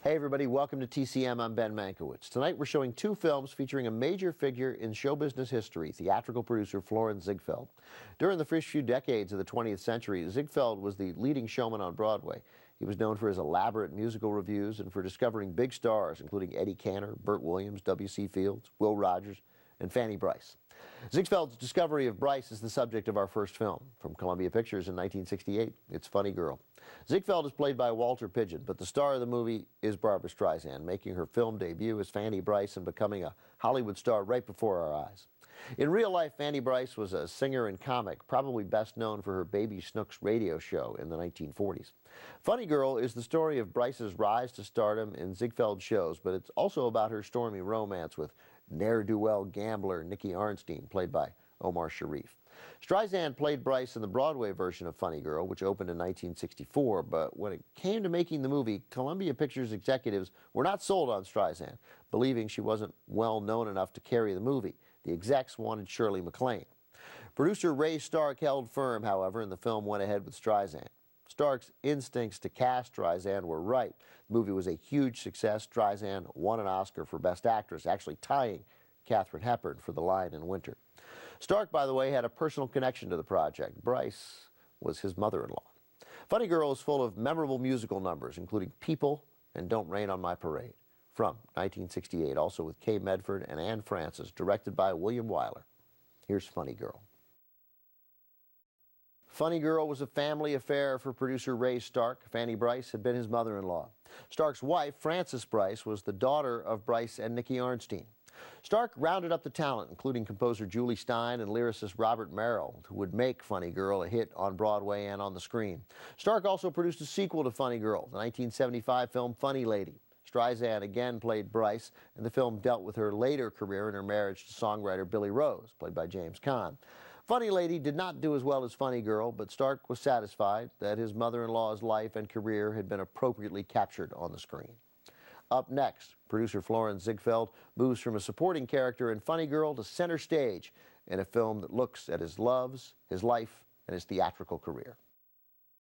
Hey everybody, welcome to TCM. I'm Ben Mankiewicz. Tonight we're showing two films featuring a major figure in show business history, theatrical producer Florenz Ziegfeld. During the first few decades of the 20th century, Ziegfeld was the leading showman on Broadway. He was known for his elaborate musical revues and for discovering big stars, including Eddie Cantor, Burt Williams, W.C. Fields, Will Rogers, and Fanny Brice. Ziegfeld's discovery of Brice is the subject of our first film. From Columbia Pictures in 1968, it's Funny Girl. Ziegfeld is played by Walter Pidgeon, but the star of the movie is Barbra Streisand, making her film debut as Fanny Brice and becoming a Hollywood star right before our eyes. In real life, Fanny Brice was a singer and comic, probably best known for her Baby Snooks radio show in the 1940s. Funny Girl is the story of Brice's rise to stardom in Ziegfeld shows, but it's also about her stormy romance with ne'er-do-well gambler Nicky Arnstein, played by Omar Sharif. Streisand played Brice in the Broadway version of Funny Girl, which opened in 1964, but when it came to making the movie, Columbia Pictures executives were not sold on Streisand, believing she wasn't well known enough to carry the movie. The execs wanted Shirley MacLaine. Producer Ray Stark held firm, however, and the film went ahead with Streisand. Stark's instincts to cast Streisand were right. The movie was a huge success. Streisand won an Oscar for Best Actress, actually tying Katharine Hepburn for The Lion in Winter. Stark, by the way, had a personal connection to the project. Brice was his mother-in-law. Funny Girl is full of memorable musical numbers, including People and Don't Rain on My Parade, from 1968, also with Kay Medford and Anne Francis, directed by William Wyler. Here's Funny Girl. Funny Girl was a family affair for producer Ray Stark. Fanny Brice had been his mother-in-law. Stark's wife, Frances Brice, was the daughter of Brice and Nicky Arnstein. Stark rounded up the talent, including composer Julie Stein and lyricist Robert Merrill, who would make Funny Girl a hit on Broadway and on the screen. Stark also produced a sequel to Funny Girl, the 1975 film Funny Lady. Streisand again played Brice, and the film dealt with her later career and her marriage to songwriter Billy Rose, played by James Caan. Funny Lady did not do as well as Funny Girl, but Stark was satisfied that his mother-in-law's life and career had been appropriately captured on the screen. Up next, producer Florenz Ziegfeld moves from a supporting character in Funny Girl to center stage in a film that looks at his loves, his life, and his theatrical career.